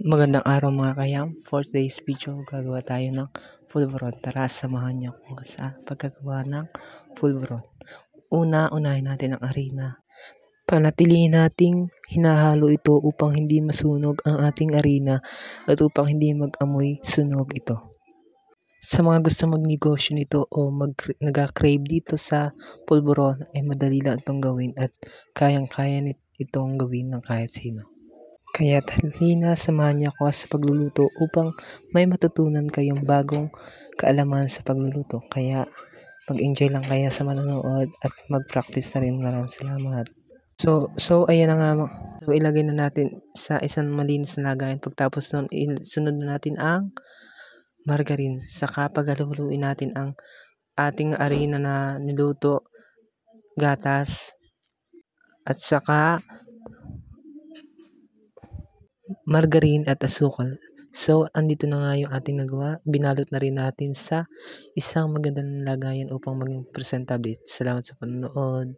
Magandang araw mga kayam. For today's video, gagawa tayo ng pulveron. Tara, samahan niyo ako sa pagkagawa ng pulveron. Unahin natin ang arena. Panatilihin nating hinahalo ito upang hindi masunog ang ating arena at upang hindi mag-amoy sunog ito. Sa mga gusto magnegosyo nito o nag-crave dito sa pulveron ay madali lang itong gawin at kayang-kaya itong gawin ng kahit sino. Kaya halina, samahan niyo ako sa pagluluto upang may matutunan kayong bagong kaalaman sa pagluluto. Kaya mag-enjoy lang kayo sa manonood at mag-practice na rin. Maraming salamat. So ayan na nga. So ilagay na natin sa isang malinis na lagayan. Pagtapos nun, sunod na natin ang margarine. Saka paghaluin natin ang ating arena na niluto, gatas, at saka margarine at asukal. So, andito na nga yung ating nagawa. Binalot na rin natin sa isang magandang lagayan upang maging presentable. Salamat sa panonood.